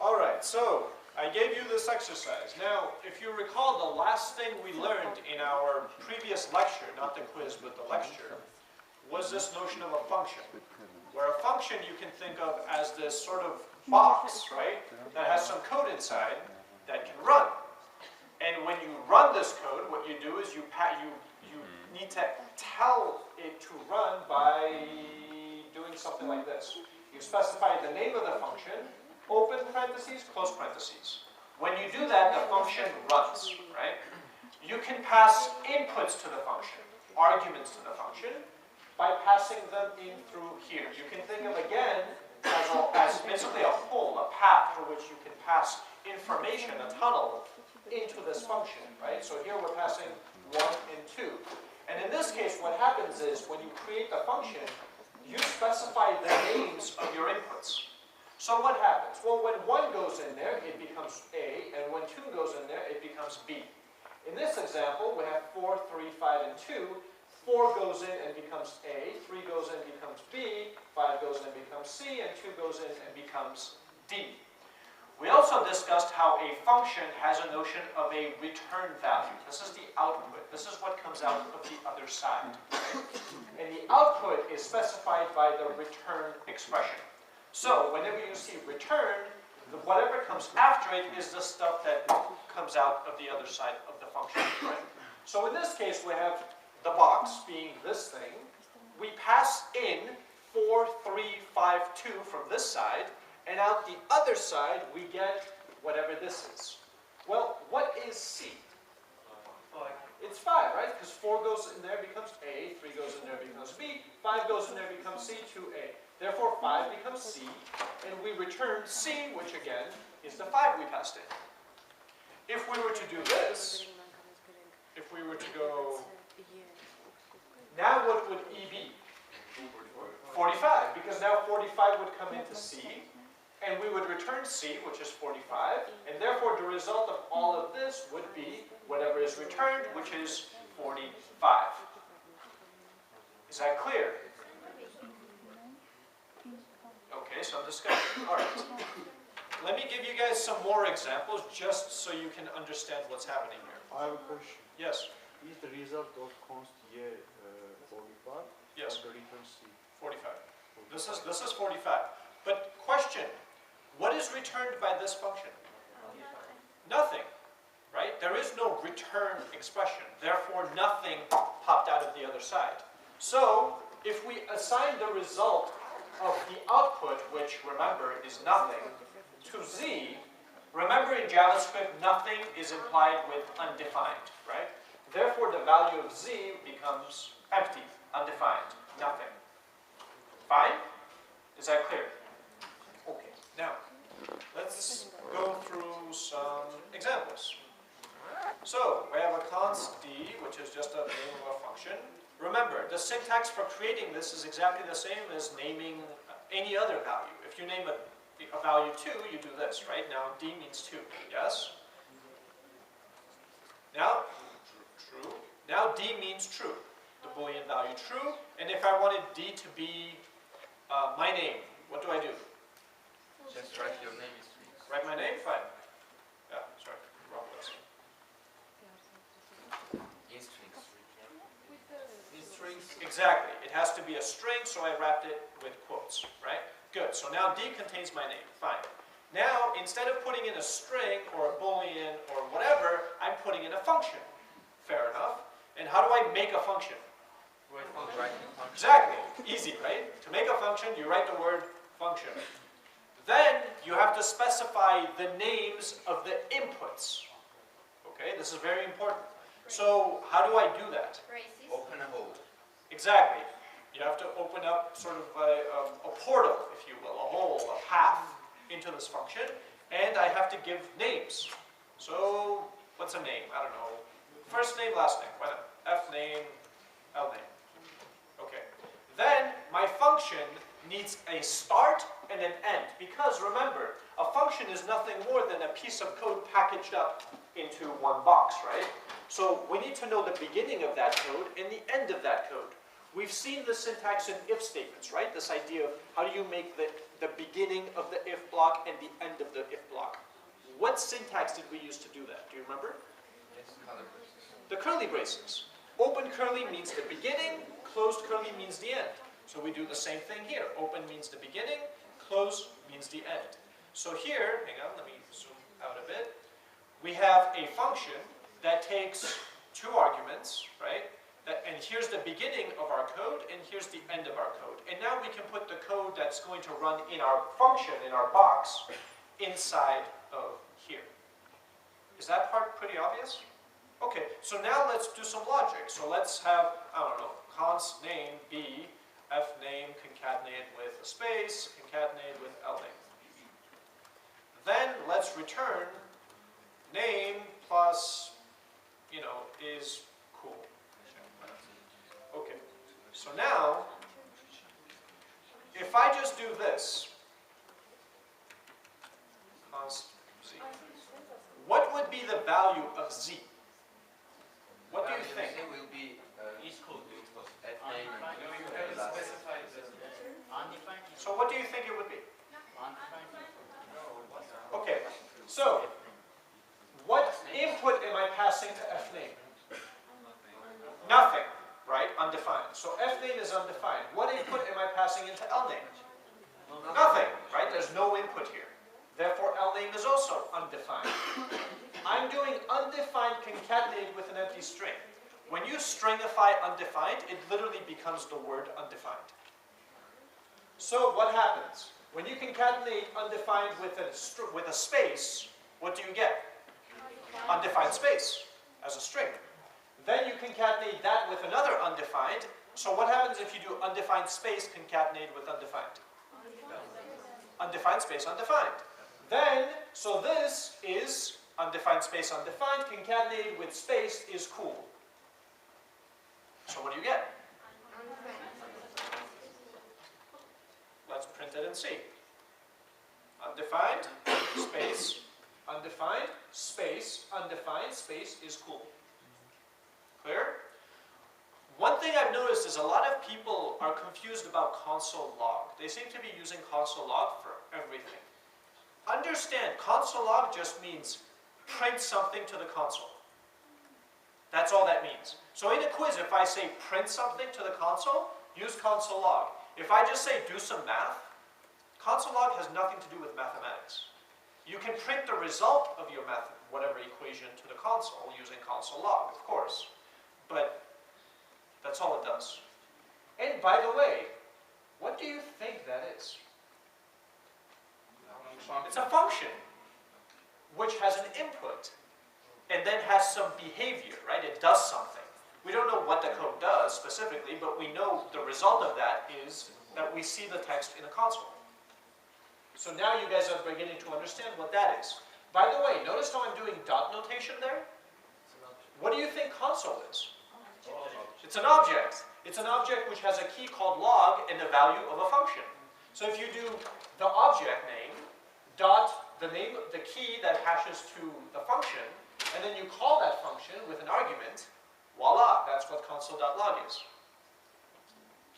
Alright, so I gave you this exercise. Now, if you recall, the last thing we learned in our previous lecture, not the quiz, but the lecture, was this notion of a function. Where a function you can think of as this sort of box, right, that has some code inside that can run. And when you run this code, what you do is you need to tell it to run by doing something like this. You specify the name of the function, open parentheses, close parentheses. When you do that, the function runs, right? You can pass inputs to the function, arguments to the function, by passing them in through here. You can think of, again, as basically a hole, a path through which you can pass information, a tunnel, into this function, right? So here we're passing 1 and 2. And in this case, what happens is, when you create the function, you specify the names of your inputs. So what happens? Well, when 1 goes in there, it becomes A, and when 2 goes in there, it becomes B. In this example, we have 4, 3, 5, and 2. 4 goes in and becomes A, 3 goes in and becomes B, 5 goes in and becomes C, and 2 goes in and becomes D. We also discussed how a function has a notion of a return value. This is the output. This is what comes out of the other side. And the output is specified by the return expression. So whenever you see return, whatever comes after it is the stuff that comes out of the other side of the function. Right? So in this case, we have the box being this thing. We pass in 4, 3, 5, 2 from this side, and out the other side we get whatever this is. Well, what is C? It's 5, right? Because 4 goes in there, becomes A, 3 goes in there, becomes B, 5 goes in there, becomes C, 2A. Therefore, 5 becomes C, and we return C, which again is the 5 we passed in. If we were to do this, if we were to go, now what would E be? 45, because now 45 would come into C, and we would return C, which is 45, and therefore the result of all of this would be whatever is returned, which is 45. Is that clear? Okay, some discussion. All right. Let me give you guys some more examples, just so you can understand what's happening here. I have a question. Yes. Is the result of const Y 45? Yes. Or the return C? 45. This is 45. But question, what is returned by this function? Nothing, right? There is no return expression. Therefore, nothing popped out of the other side. So, if we assign the result of the output, which, remember, is nothing, to Z, remember in JavaScript, nothing is implied with undefined, right? Therefore, the value of Z becomes empty, undefined, nothing. Fine? Is that clear? Okay. Now, let's go through some examples. So, we have a const D, which is just a name of a function. Remember, the syntax for creating this is exactly the same as naming any other value. If you name a value 2, you do this, right? Now, D means 2, yes? Now, true. Now, D means true. The Boolean value true. And if I wanted D to be my name, what do I do? Just write your name in strings. Write my name? Fine. Yeah, sorry. Wrong place. In strings. In strings? Exactly. It has to be a string, so I wrapped it with quotes, right? Good. So now D contains my name. Fine. Now, instead of putting in a string or a Boolean or whatever, I'm putting in a function. Fair enough. And how do I make a function? Exactly. Easy, right? To make a function, you write the word function. Then you have to specify the names of the inputs. Okay, this is very important. So how do I do that? Open a hole. Exactly. You have to open up sort of a portal, if you will, a hole, a path into this function, and I have to give names. So what's a name? I don't know. First name, last name. Why not? F name, L name. Okay. Then my function needs a start and an end, because remember, a function is nothing more than a piece of code packaged up into one box, right? So we need to know the beginning of that code and the end of that code. We've seen the syntax in if statements, right? This idea of how do you make the beginning of the if block and the end of the if block. What syntax did we use to do that? Do you remember? Yes, color braces. The curly braces. Open curly means the beginning, closed curly means the end. So we do the same thing here. Open means the beginning, close means the end. So here, hang on, let me zoom out a bit. We have a function that takes two arguments, right? And here's the beginning of our code, and here's the end of our code. And now we can put the code that's going to run in our function, in our box, inside of here. Is that part pretty obvious? Okay, so now let's do some logic. So let's have, I don't know, const name be fname concatenated with a space, concatenated with lname. Then let's return name plus, is cool. Okay, so now, if I just do this, const z, what would be the value of z? What do you think? It will be equal to fname and So what do you think it would be? Okay, so what input am I passing to fname? Nothing, right? Undefined. So fname is undefined. What input am I passing into lname? Nothing, right? There's no input here. Therefore, lname is also undefined. I'm doing undefined concatenated with an empty string. When you stringify undefined, it literally becomes the word undefined. So what happens? When you concatenate undefined with a space, what do you get? Undefined space as a string. Then you concatenate that with another undefined. So what happens if you do undefined space concatenated with undefined? Undefined space undefined. Then, so this is undefined space undefined concatenated with space is cool. So what do you get? Let's print it and see. Undefined space undefined space undefined space is cool. Clear? One thing I've noticed is a lot of people are confused about console log. They seem to be using console log for everything. Understand, console log just means print something to the console. That's all that means. So in a quiz, if I say print something to the console, use console log. If I just say do some math, console log has nothing to do with mathematics. You can print the result of your math, whatever equation, to the console using console log, of course. But that's all it does. And by the way, what do you think that is? It's a function which has an input and then has some behavior, right? It does something. We don't know what the code does specifically, but we know the result of that is that we see the text in a console. So now you guys are beginning to understand what that is. By the way, notice how I'm doing dot notation there? What do you think console is? It's an object. It's an object which has a key called log and the value of a function. So if you do the object name dot the name, the key that hashes to the function, and then you call that function with an argument, voila, that's what console.log is.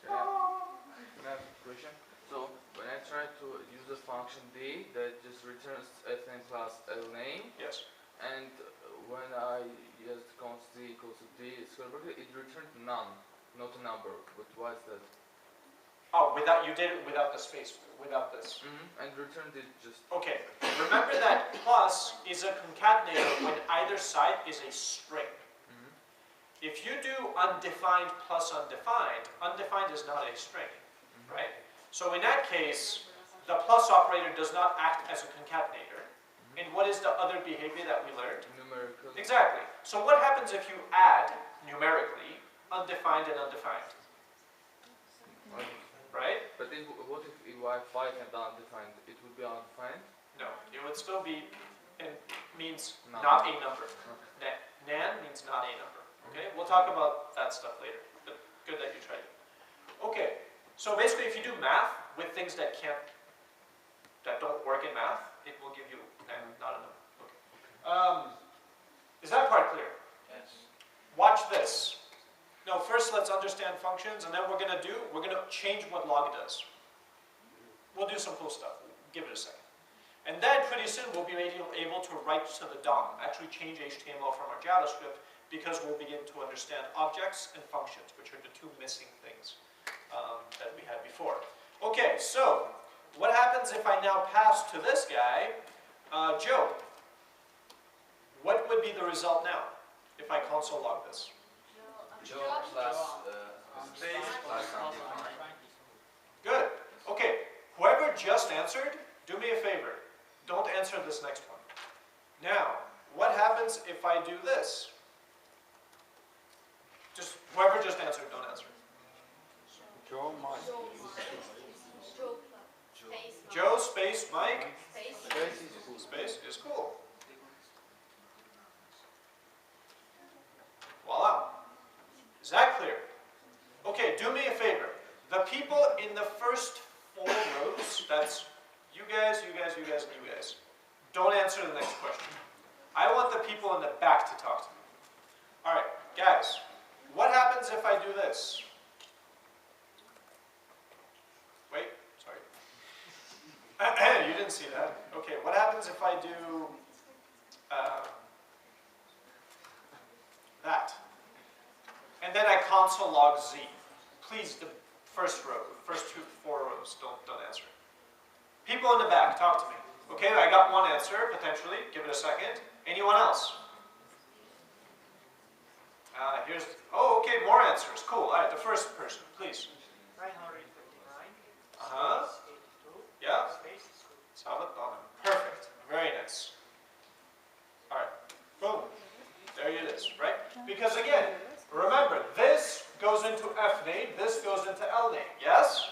Can I have a question? So when I try to use the function d that just returns fname plus lname, Yes. and when I used const d equals to d square bracket, it returned none, not a number. But why is that? Oh, you did it without the space, without this. And returned it just. Okay, remember that plus is a concatenator when either side is a string. If you do undefined plus undefined, undefined is not a string, right? So in that case, the plus operator does not act as a concatenator. And what is the other behavior that we learned? Numerical. Exactly. So what happens if you add numerically undefined and undefined? Right? But what if I find and undefined? It would be undefined? No, it would still be, and means No. not a number. Nan means not a number. Okay, we'll talk about that stuff later. But good that you tried it. Okay, so basically, if you do math with things that don't work in math, it will give you not a number. Okay. Is that part clear? Yes. Watch this. No, first let's understand functions, and then we're gonna change what log does. We'll do some cool stuff. Give it a second. And then pretty soon we'll be able to write to the DOM, actually change HTML from our JavaScript, because we'll begin to understand objects and functions, which are the two missing things that we had before. Okay, so what happens if I now pass to this guy, Joe? What would be the result now if I console log this? Joe plus space plus undefined. Good. Okay, whoever just answered, do me a favor. Don't answer this next one. Now, what happens if I do this? Just whoever just answered, don't answer. Joe Mike. Joe space Mike Space is cool. space is cool. Voila. Is that clear? Okay, do me a favor. The people in the first 4 rows, that's you guys, you guys, you guys, and you guys, don't answer the next question. I want the people in the back to talk to me. All right, guys, what happens if I do this? Wait, sorry. You didn't see that. Okay, what happens if I do that? And then I console log Z. Please, the first row, first 4 rows, don't answer. People in the back, talk to me. Okay, I got one answer, potentially. Give it a second. Anyone else? Oh, okay, more answers. Cool. All right, the first person, please. 959. Uh-huh. Yeah. Salvatore. Perfect. Very nice. All right. Boom. There it is, right? Because again, remember, this goes into F name, this goes into L name, yes?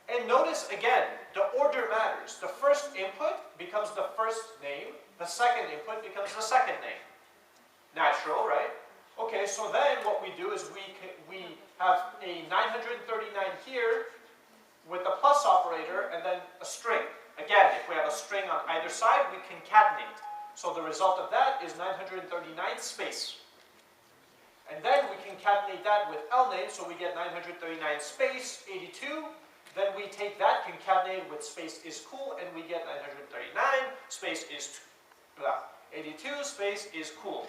And notice again, the order matters. The first input becomes the first name, the second input becomes the second name. Natural, right? Okay, so then what we do is we have a 939 here with a plus operator and then a string. Again, if we have a string on either side, we concatenate. So the result of that is 939 space. And then we concatenate that with L name, so we get 939 space 82. Then we take that, concatenated with space is cool, and we get 939 space is 82 space is cool.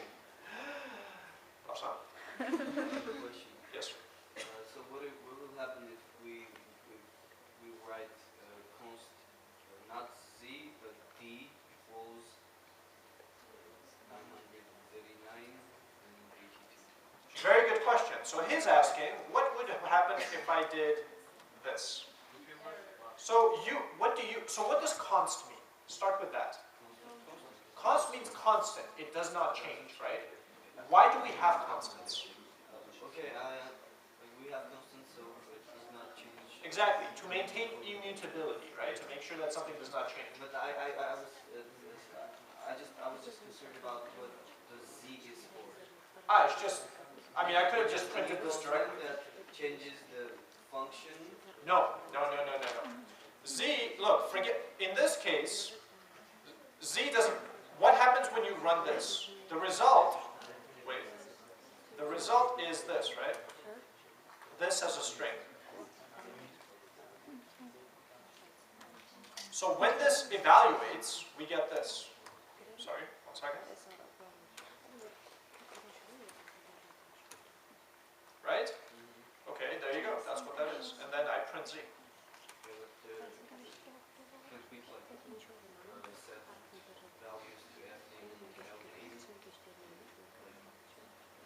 Awesome. Question. Yes, sir. So what will happen if we write const not Z but D equals 939 and 82? Very good question. So he's asking, what would happen if I did this? So what does const mean? Start with that. Const means constant. It does not change, right? Why do we have constants? Okay, we have constants, so it does not change. Exactly, to maintain immutability, right? To make sure that something does not change. But I was just concerned about what the Z is for. It's just, I could have just printed this directly. That changes the function. No. Z, look, forget, in this case, Z doesn't, what happens when you run this? The result is this, right? This has a string. So when this evaluates, we get this. Sorry, 1 second. Right? Okay, there you go. That's what that is. And then I print Z. Set values to F name and L name.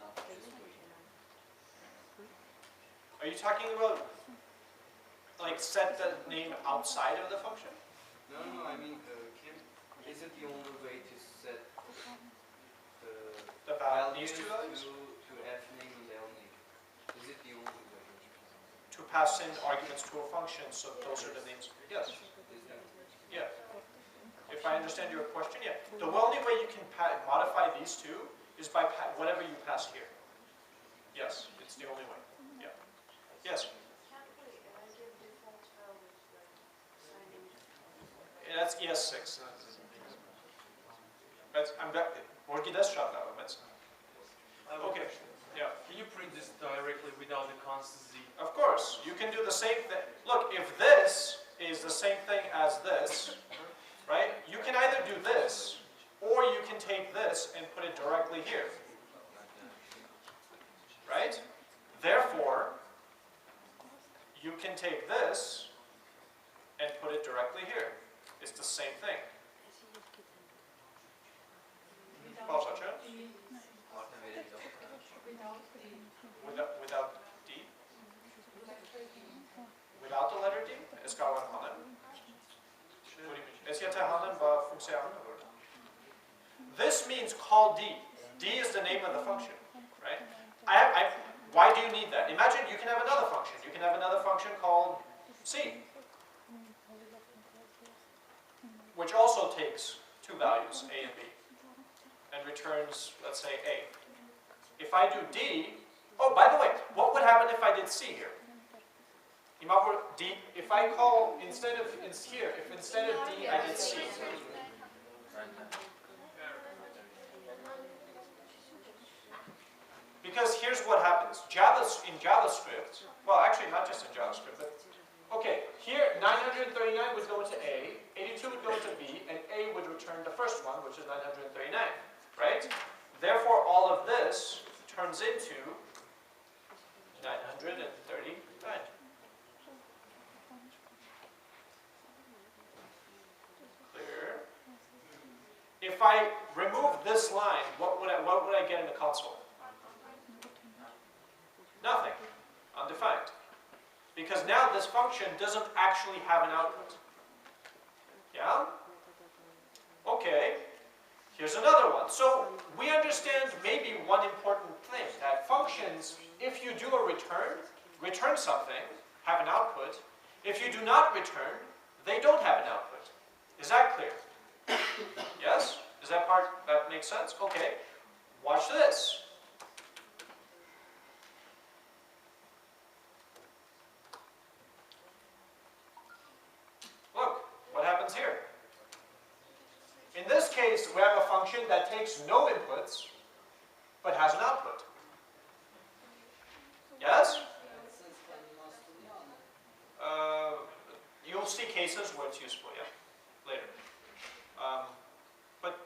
Not this way. Are you talking about, like, set the name outside of the function? No, I mean, is it the only way to set The values these two values? to F name and L name? Is it the only way? To pass in arguments to a function, so those are the names. Yes. Is that? Yeah. If I understand your question, yeah. The only way you can modify these two is by whatever you pass here. Yes, it's the only way. Yeah. Yes. That's ES6. I'm back. Okay. Yeah. Can you print this directly without the constant Z? Of course, you can do the same thing. Look, if this is the same thing as this, right? You can either this and put it directly here. Right? Therefore, you can take this and put it directly here. It's the same thing. Without D? Without the letter D? This means call D. D is the name of the function, right? Why do you need that? Imagine you can have another function. You can have another function called C, which also takes two values, A and B, and returns, let's say, A. If I do D, oh, by the way, what would happen if I did C here? D, if I call, instead of here, if instead of D I did C. Because here's what happens. In JavaScript, well, actually not just in JavaScript, but okay, here 939 would go into A, 82 would go into B, and A would return the first one, which is 939, right? Therefore, all of this turns into 939. Clear? If I remove this line, what would I get in the console? Nothing. Undefined. Because now this function doesn't actually have an output. Yeah? Okay. Here's another one. So we understand maybe one important thing, that functions, if you do a return something, have an output. If you do not return, they don't have an output. Is that clear? Yes? Does that make sense? Okay. Watch this. Look, what happens here? In this case, we have a function that takes no inputs, but has an output. Yes? You'll see cases where it's useful, yeah, later. But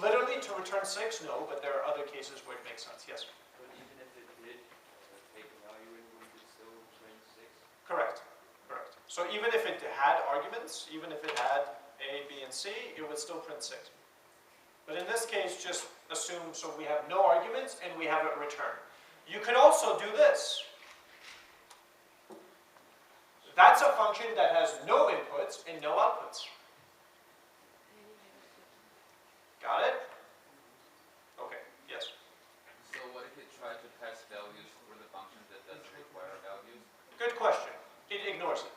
literally to return 6, no, but there are other cases where it makes sense, yes? But even if it did take a value, it would still return 6? Correct, correct. So even if it had arguments, even if it had A, B, and C, it would still print 6. But in this case, just assume, so we have no arguments and we have it return. You could also do this. That's a function that has no inputs and no outputs. Got it? Okay, yes. So what if it tried to pass values for the function that doesn't require values? Good question. It ignores it.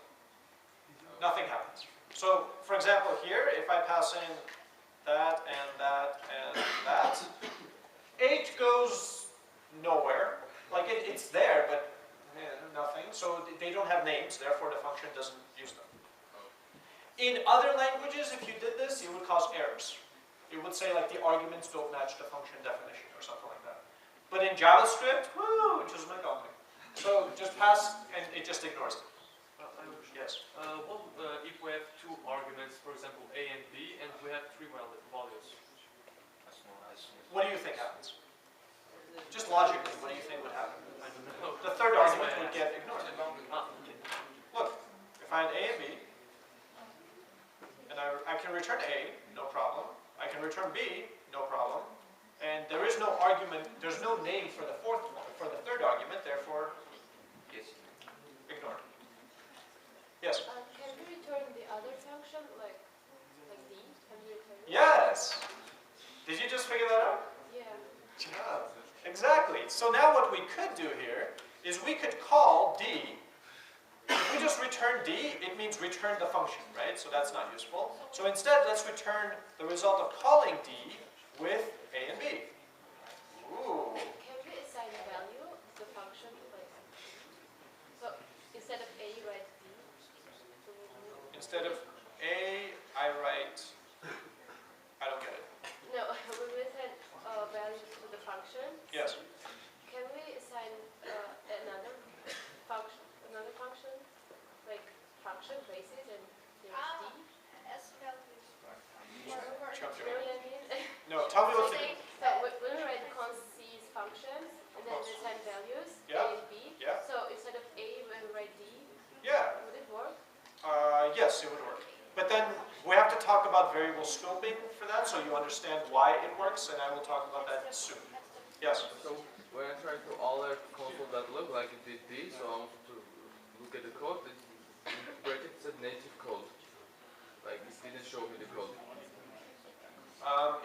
Nothing happens. So, for example, here, if I pass in that and that and that, 8 goes nowhere. Like, it's there, but nothing. So they don't have names, therefore the function doesn't use them. In other languages, if you did this, it would cause errors. It would say, like, the arguments don't match the function definition or something like that. But in JavaScript, woo, it just went on. So just pass, and it just ignores it. Yes? If we have two arguments, for example, A and B, and we have three values? What do you think happens? Just logically, what do you think would happen? I don't know. The third argument would get ignored. Look, if I had A and B, and I can return A, no problem. I can return B, no problem. And there is no argument, there's no name for the fourth one, for the third argument, therefore, ignored. Yes? Can we return the other function, like D? Can we return it? Yes! Did you just figure that out? Yeah. Yeah, exactly. So now what we could do here is we could call D. If we just return D, it means return the function, right? So that's not useful. So instead, let's return the result of calling D with A and B. Ooh. Can we assign a value to the function? Like, so instead of A, write D? Instead of A, I write, I don't get it. No, when we assign values to the function, Yes. can we assign another function, like function basis and there's D? Jump to it. You know what I mean? No, tell me what to do. variable scoping for that, so you understand why it works, and I will talk about that soon. Yes? So when I try to alert console.log like it did this, so I wanted to look at the code, it in bracket said native code. Like it didn't show me the code.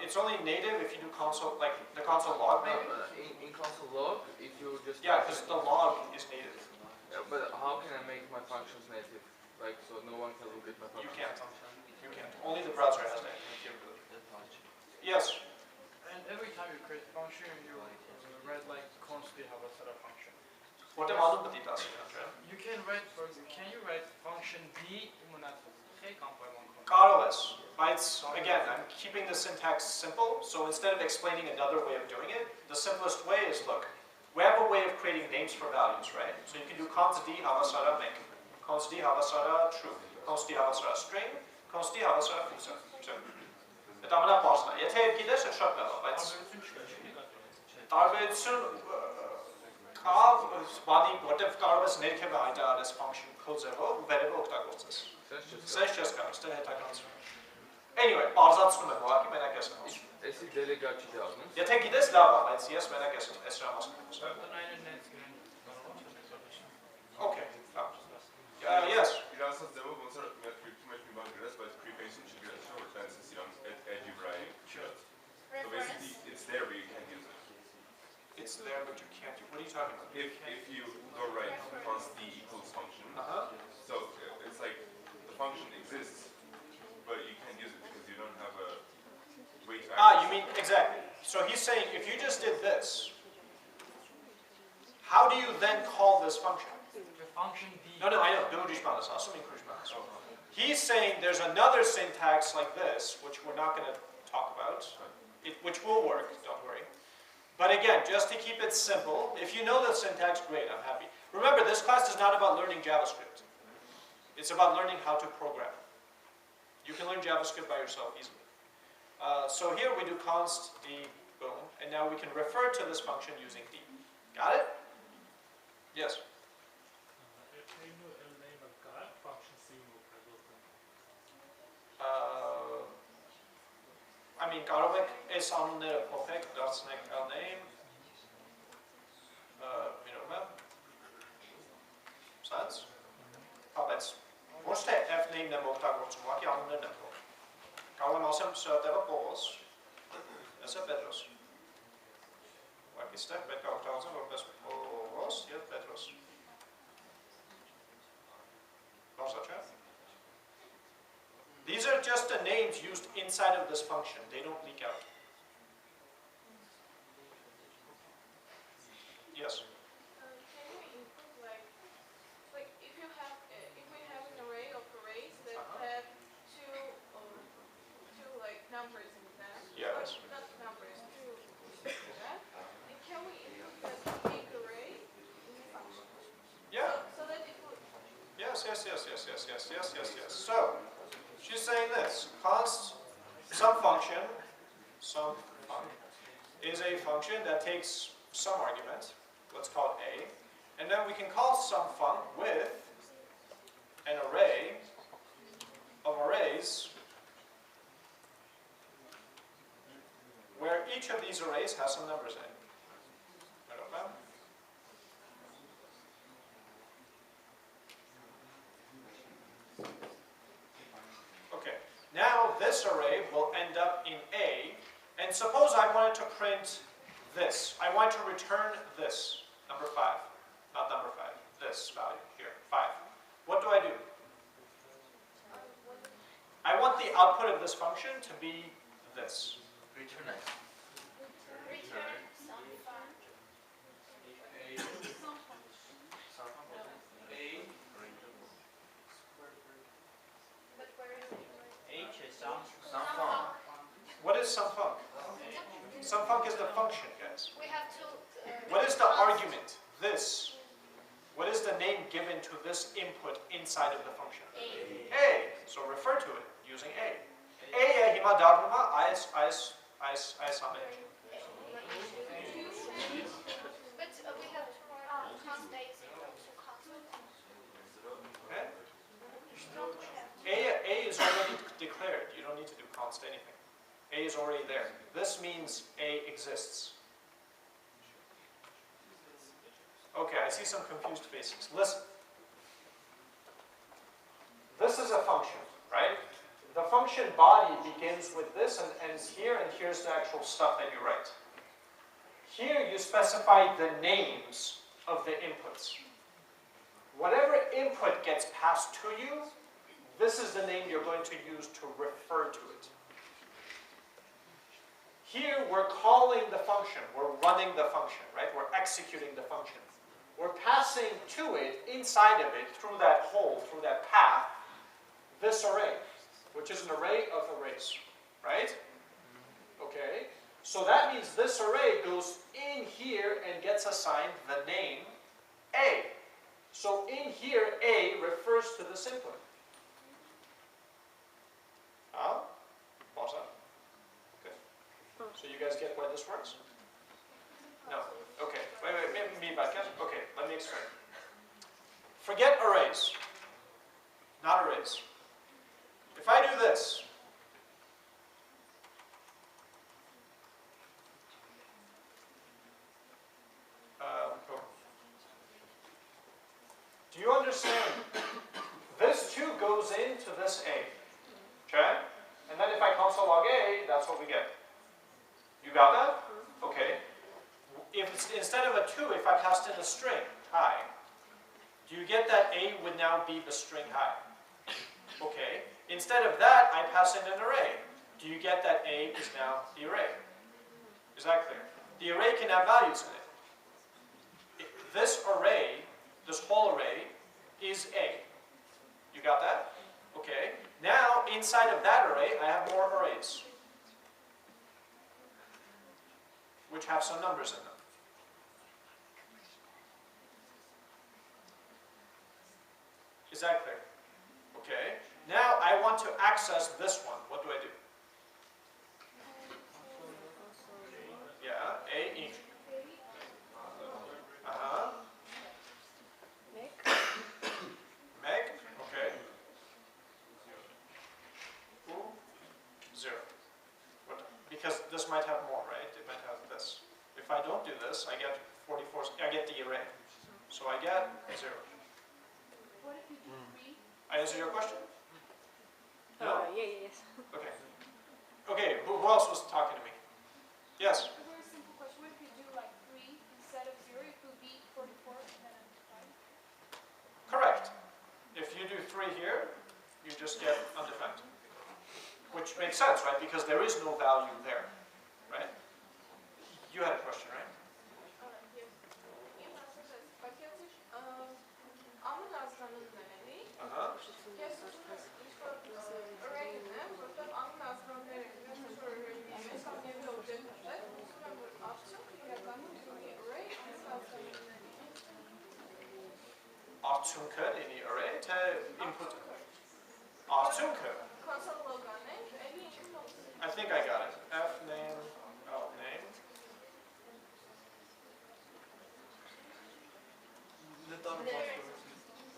It's only native if you do console, like the console log No, maybe? in console log, if you just Yeah, type because it- the log is native. Yeah, but how can I make my functions native? Like so no one can look at my You functions. can't. You can't. Only the browser has that capability. Yes? And every time you create a function, you write like constantly have a set of function. What devamlı petit aslında. You can write, for example, can you write function D imunat Carlos, again, I'm keeping the syntax simple, so instead of explaining another way of doing it, the simplest way is, look, we have a way of creating names for values, right? So you can do const d havasara make, const d havasara true, const d havasara string, const d havasara fusa. Eta më na pasna. Եթե e gidesh e shok lava, բայց տարբերություն կա, բանի, որտեվ կարող ես ներքևը հայտարարես function code-ով, վերևը օգտագործես։ Սենց չես կարող, ստեղ հետաքանցում։ Anyway, բարձացնում եմ, ուղղակի մենակ ես եմ։ Էսի դելեգատ չի դառնում։ Եթե գիտես լավ է, բայց ես մենակ ես եմ, այս ժամանակ։ Okay, լավ։ Yes. Իրացած դեպքում ոնց որ մեր crypto մեջ մի բան գրած, բայց preparation չգրած, չէ՞ որ տենց իրանց edge writing չգրած։ So basically it's there but you can't use it. It's there but you can't. What are you talking about? If you don't write const d equals function, so it's like the function exists, but you can't use it because you don't have a way to access. You mean, exactly. So he's saying if you just did this, how do you then call this function? Function D. No, I know. He's saying there's another syntax like this, which we're not going to talk about, which will work, don't worry. But again, just to keep it simple, if you know the syntax, great, I'm happy. Remember, this class is not about learning JavaScript. It's about learning how to program. You can learn JavaScript by yourself easily. So here we do const d, boom, and now we can refer to this function using d. Got it? Yes? I mean, կարող եք այս անունները փոխեք, դարձնեք name, միրում եմ, sense? Բայց ոչ թե f name-ն եմ օգտագործում, ուղղակի անուններն եմ փոխում։ Կարող եմ ասեմ սրա տեղը Պողոս, ես է Պետրոս։ Ուղղակի ստեղ պետք է օգտագործեմ որպես Պողոս և Պետրոս։ Բարձա չէ՞։ These are just the names used inside of this function. They don't leak out. Yes? Can you input like if we have an array of arrays that have two like numbers in them. Yes. Not numbers, two. And can we input that big array in the function? Yeah. So that it would. Yes. So, she's saying this, const some function is a function that takes some argument, let's call it a, and then we can call some func with an array of arrays where each of these arrays has some numbers in it. Okay? Okay, now this array will end up in A, and suppose I wanted to print this. I want to return this, number 5, not number 5, this value here, 5. What do I do? I want the output of this function to be this. Return it. Return some fun. But where is it? Some fun. What is some func? Some func is the function, guys. We have to. What is the argument? This. What is the name given to this input inside of the function? A. So refer to it using A. A հիմա դառնում է այս ամենը։ But we have to write const A is equal to const. Okay? A is already declared. You don't need to do const anything. A is already there. This means A exists. Okay, I see some confused faces. Listen. This is a function, right? The function body begins with this and ends here, and here's the actual stuff that you write. Here you specify the names of the inputs. Whatever input gets passed to you, this is the name you're going to use to refer to it. Here we're calling the function, we're running the function, right? We're executing the function. We're passing to it, inside of it, through that hole, through that path, this array, which is an array of arrays, right? Okay, so that means this array goes in here and gets assigned the name A. So in here, A refers to this input. What's that? Okay. So you guys get why this works? No. Okay. Wait, me back in. Okay, let me explain. Forget arrays. Not arrays. If I do this, do you understand? This 2 goes into this A. Okay? And then if I console log A, that's what we get. You got that? Okay. If it's, instead of a 2, if I passed in a string, hi, do you get that A would now be the string hi? Okay. Instead of that, I pass in an array. Do you get that A is now the array? Is that clear? The array can have values in it. This array, this whole array, is A. You got that? Okay. Now, inside of that array, I have more arrays, which have some numbers in them. Is that clear? Okay. Now, I want to access this one. What do I do? Yeah, A equals. Meg, okay. 0. What? Because this might have more, right? It might have this. If I don't do this, I get 44. I get the array. So I get 0. What if you do 3? I answered your question? No? Yes. Okay. Okay, who else was talking to me? Yes? A very simple question. What if you do like 3 instead of 0? It would be 44 and then 5. Correct. If you do 3 here, you just get undefined. Which makes sense, right? Because there is no value there, right? You had a question, right? Yes. Im nasıl paketiş amın azlanımları array'ine burada amın azlanımları mesela bir object'te açtım yaklanım array Artunka any array to input. Artunka. console logo name any input. I think I got it. F name, L name.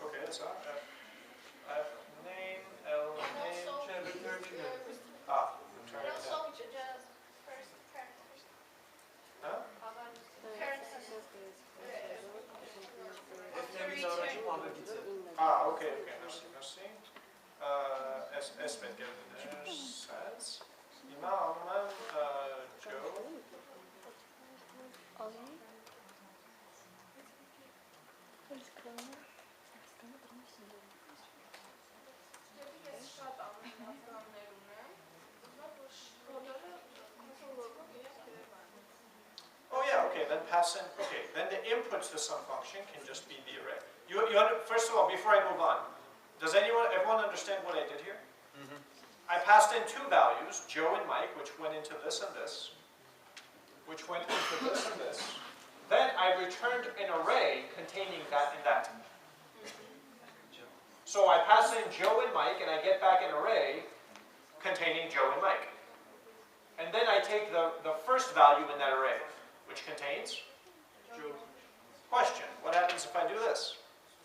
Okay, that's all. F name, L name. Return it. First characters. Huh? Okay, merci. Esmet geldi. Says. İmam, Joe. Oh yeah, okay, then pass in, okay, then the input to some function can just be the array. First of all, before I move on, does everyone understand what I did here? I passed in 2 values, Joe and Mike, which went into this and this, which went into this and this. Then I returned an array containing that and that. So I pass in Joe and Mike, and I get back an array containing Joe and Mike. And then I take the first value in that array, which contains Joe. Question, what happens if I do this?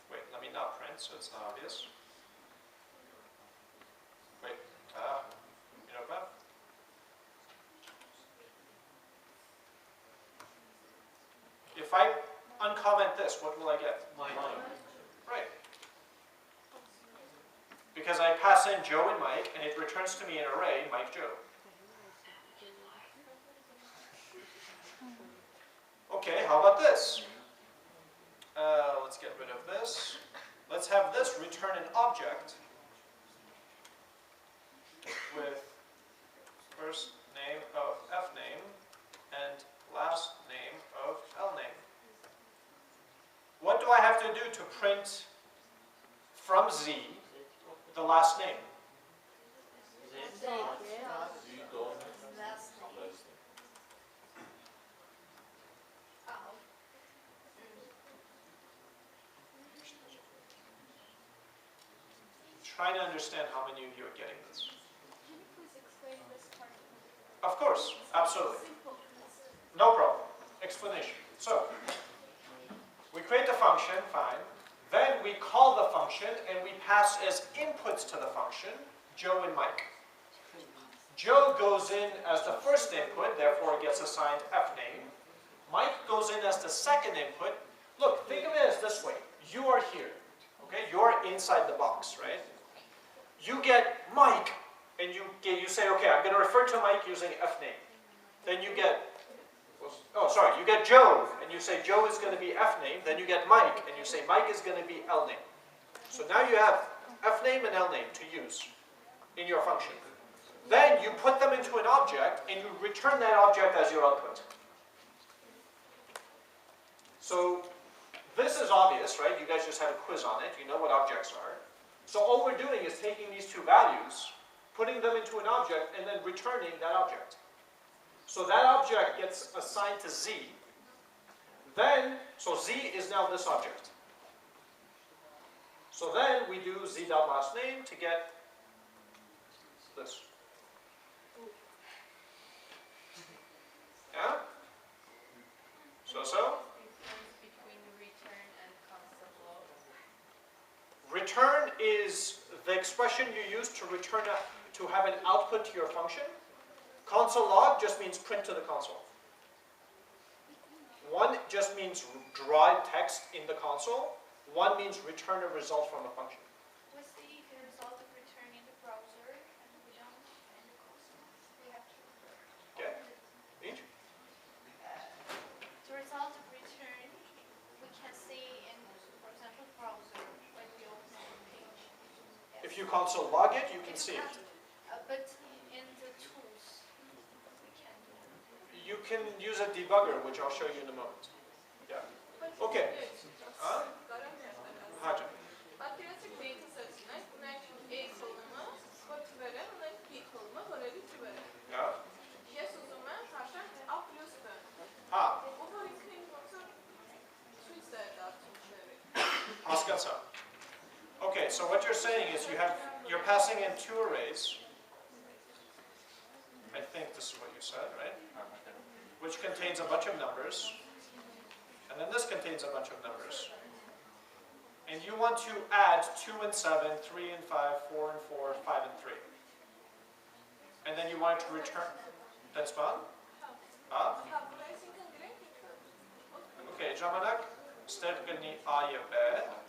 Wait, let me not print so it's not obvious. Wait, I uncomment this, what will I get? Right. Because I pass in Joe and Mike, and it returns to me an array, Mike, Joe. Okay, how about this? Let's get rid of this. Let's have this return an object with first name of F name and last name of L name. What do I have to do to print from Z the last name? Trying to understand how many of you are getting this. Can you please explain this part? Of course, absolutely. No problem. Explanation. So, we create the function, fine. Then we call the function and we pass as inputs to the function Joe and Mike. Joe goes in as the first input, therefore it gets assigned F name. Mike goes in as the second input. Look, think of it as this way. You are here, okay? You're inside the box, right? You get Mike, and you say, okay, I'm going to refer to Mike using F name. Then you get, you get Joe, and you say Joe is going to be F name. Then you get Mike, and you say Mike is going to be L name. So now you have F name and L name to use in your function. Then you put them into an object, and you return that object as your output. So this is obvious, right? You guys just had a quiz on it. You know what objects are. So all we're doing is taking these two values, putting them into an object, and then returning that object. So that object gets assigned to Z. Then, so Z is now this object. So then we do Z.lastName to get this. Yeah? So? Between return and constant log. Return is the expression you use to return to have an output to your function. Console log just means print to the console. One just means draw text in the console. One means return a result from a function. What's the result of returning the browser and we don't in the console? We have to. Okay. Each? The result of return we can see in, for example, browser when we open our page. If you console log it, you can see it. But in the tools, we can do it. You can use a debugger, which I'll show you in a moment. Yeah. Okay. Hacı. Patriotic data setine A kolumu, kod veren, B kolumu, böyle veren. Yeah. Yes, o zaman haşa A plus B. Ha, Bu harikayı baksa switch that out to Haskatsa. Okay, so what you're saying is you're passing in two arrays. I think this is what you said, right? Which contains a bunch of numbers. And then this contains a bunch of numbers. And you want to add 2 and 7, 3 and 5, 4 and 4, 5 and 3. And then you want it to return. That's fine? Okay, Jamanak, Stergani Aya B,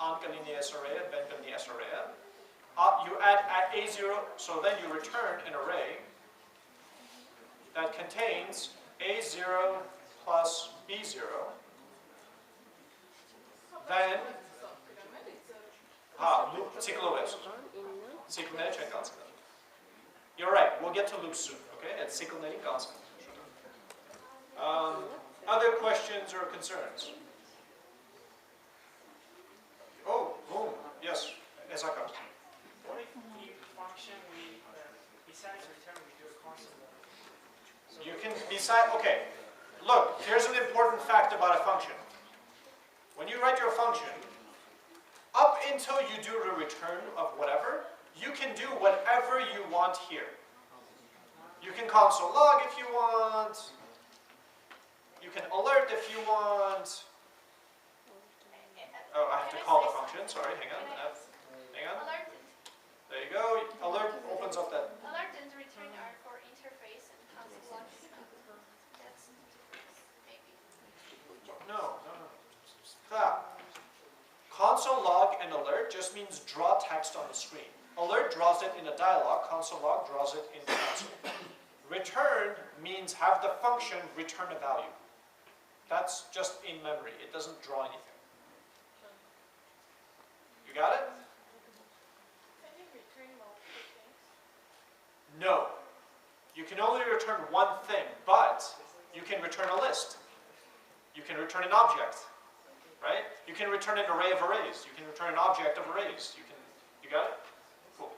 Ankani Esarea, Benkani Esarea. You add at A0, so then you return an array that contains A0 plus B0. Then, you're right, we'll get to loops soon, okay? It's cyclonetic constant. Other questions or concerns? Oh, boom, yes, Esaka. What if the function we, besides return, we do a constant log? So You can, okay, look, here's an important fact about a function. When you write your function, up until you do a return of whatever, you can do whatever you want here. You can console log if you want. You can alert if you want. Oh, I have to call the function. Sorry, hang on. Hang on. Alert, There you go. Alert opens up that. alert and return are for interface and console log. That's maybe. No. it in a dialog, console log draws it in console. Return means have the function return a value. That's just in memory. It doesn't draw anything. You got it? Can you return multiple things? No. You can only return one thing, but you can return a list. You can return an object, right? You can return an array of arrays. You can return an object of arrays. You got it? Cool.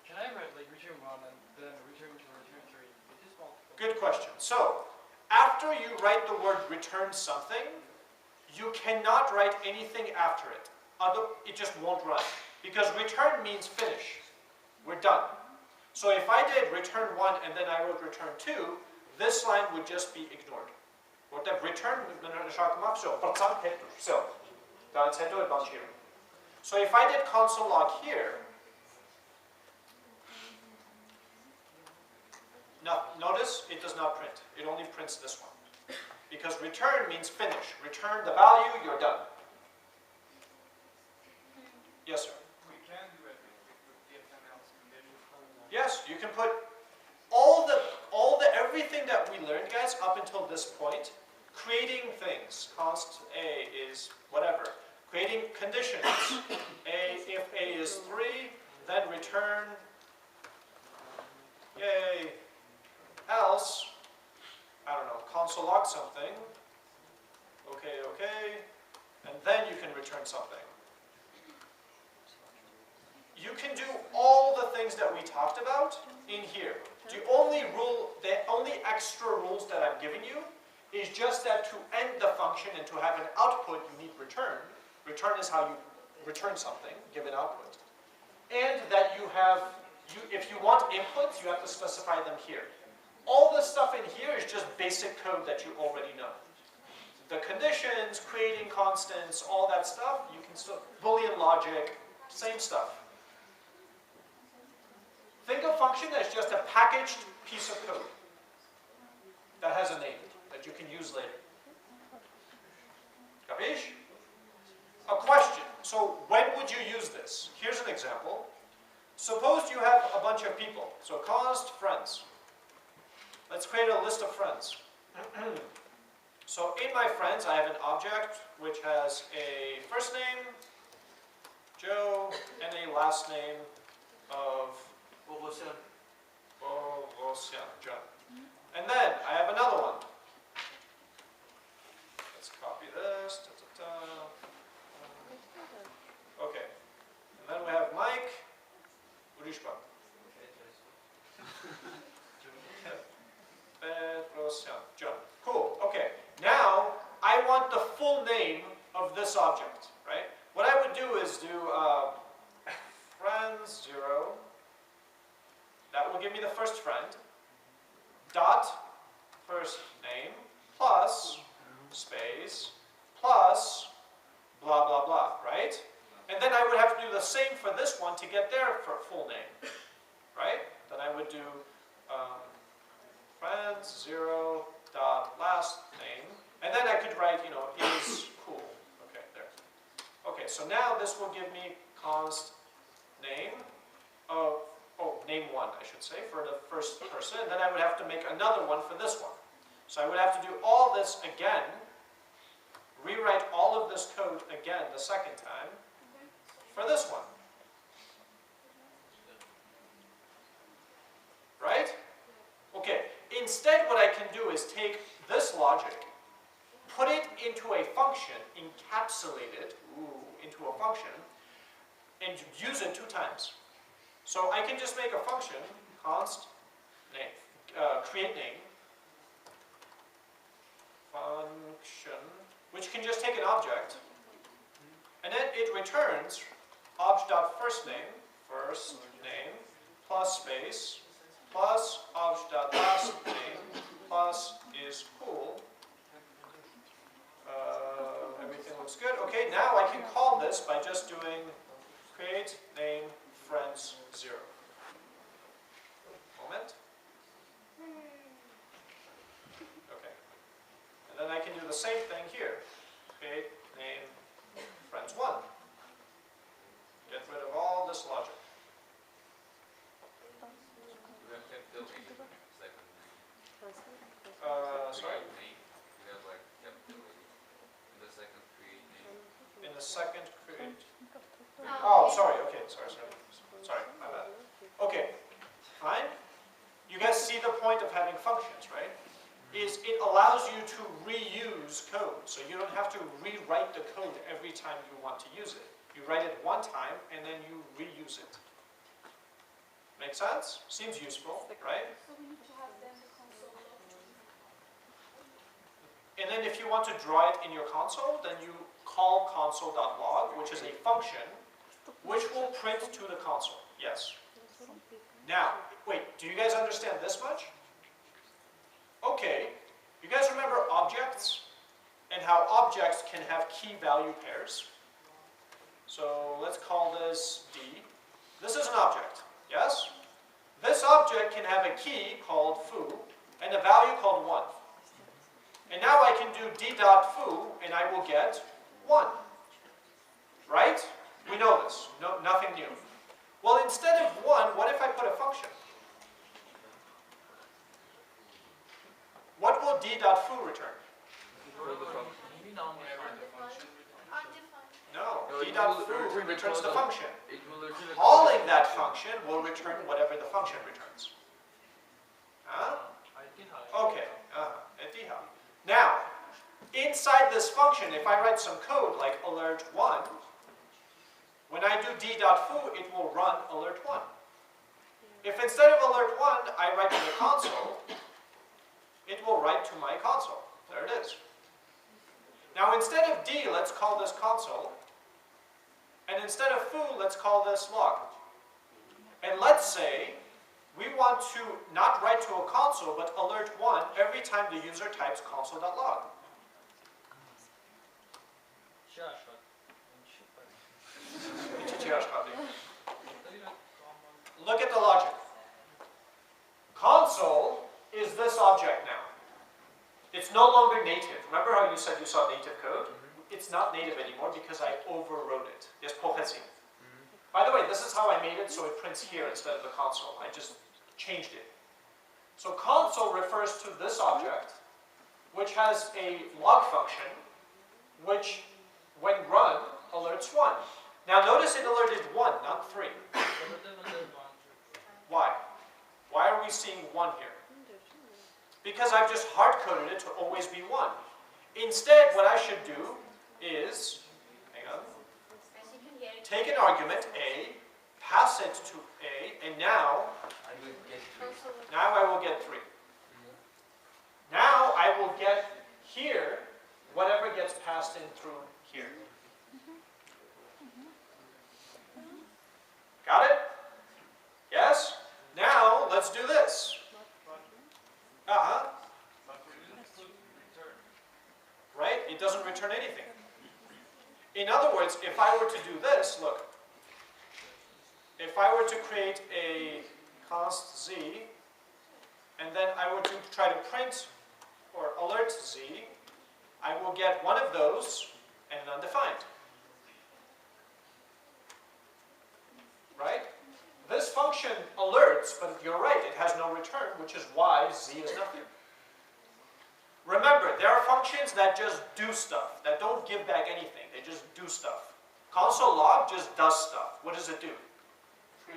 Can I write like return 1 and then return 2, return 3? It is multiple. Good question. So, after you write the word return something, you cannot write anything after it. It just won't run. Because return means finish. We're done. So if I did return 1 and then I wrote return 2, this line would just be ignored. Return So if I did console log here, now notice it does not print. It only prints this one. Because return means finish. Return the value, you're done. Yes, sir. We can do it with the FML's condition. Yes, you can put everything that we learned, guys, up until this point. Creating things. Const A is whatever. Creating conditions. If A is 3, then return, yay, else, I don't know, console log something. Okay, and then you can return something. You can do all the things that we talked about in here. The only extra rules that I'm giving you is just that to end the function and to have an output, you need return. Return is how you return something, give an output. And that if you want inputs, you have to specify them here. All this stuff in here is just basic code that you already know. The conditions, creating constants, all that stuff, you can still, Boolean logic, same stuff. Think of function as just a packaged piece of code that has a name that you can use later. Capish? A question. So when would you use this? Here's an example. Suppose you have a bunch of people. So const friends. Let's create a list of friends. So in my friends, I have an object which has a first name, Joe, and a last name of Bogosian, John. And then I have another one. Let's copy this. Okay. And then we have Mike, Urishba. John. Cool. Okay. Now I want the full name of this object, right? What I would do is do friends 0. That will give me the first friend. Dot first name plus space plus blah blah blah, right? And then I would have to do the same for this one to get their full name, right? Then I would do friends 0 dot last name, and then I could write, is cool. Okay, there. Okay, so now this will give me const name of name 1, I should say, for the first person, and then I would have to make another one for this one. So I would have to do all this again, rewrite all of this code again the second time for this one. Right? Okay, instead what I can do is take this logic, put it into a function, encapsulate it into a function, and use it 2 times. So I can just make a function, const name, create name, function, which can just take an object, and then it returns obj.firstName, first name, plus space, plus obj.lastName, plus is cool. Everything looks good. Okay, now I can call this by just doing create name friends 0. Moment. Okay. And then I can do the same thing here. Create name friends 1. Get rid of all this logic. second create. Oh, sorry, okay, sorry, my bad. Okay, fine. You guys see the point of having functions, right? Is it allows you to reuse code. So you don't have to rewrite the code every time you want to use it. You write it one time and then you reuse it. Make sense? Seems useful, right? So we need to have then the console log. And then if you want to draw it in your console, then you call console.log, which is a function, which will print to the console. Yes. Now, wait, do you guys understand this much? Okay, you guys remember objects and how objects can have key value pairs? So let's call this D. This is an object, yes? This object can have a key called foo and a value called 1. And now I can do d.foo and I will get 1. Right? We know this, no, nothing new. Well, instead of 1, what if I put a function? What will d.foo return? No, d.foo returns the function. Calling that function will return whatever the function returns. Huh? Okay, now, inside this function, if I write some code like alert1, when I do d.foo, it will run alert1. If instead of alert1, I write to the console, it will write to my console. There it is. Now instead of D, let's call this console. And instead of foo, let's call this log. And let's say we want to not write to a console, but alert1 every time the user types console.log. Look at the logic. Console is this object now. It's no longer native. Remember how you said you saw native code? It's not native anymore because I overrode it. Yes, pohesi. By the way, this is how I made it so it prints here instead of the console. I just changed it. So console refers to this object, which has a log function, which, when run, alerts 1. Now notice it alerted 1, not 3. Why? Why are we seeing 1 here? Because I've just hard-coded it to always be 1. Instead, what I should do is, hang on, take an argument, A, pass it to A, and now I will get 3. Now I will get here whatever gets passed in through here. Got it? Yes? Now, let's do this. Right? It doesn't return anything. In other words, if I were to do this, look. If I were to create a const z, and then I were to try to print or alert z, I will get one of those and an undefined. Right? This function alerts, but you're right, it has no return, which is why z is nothing. Remember, there are functions that just do stuff, that don't give back anything, they just do stuff. Console log just does stuff. What does it do?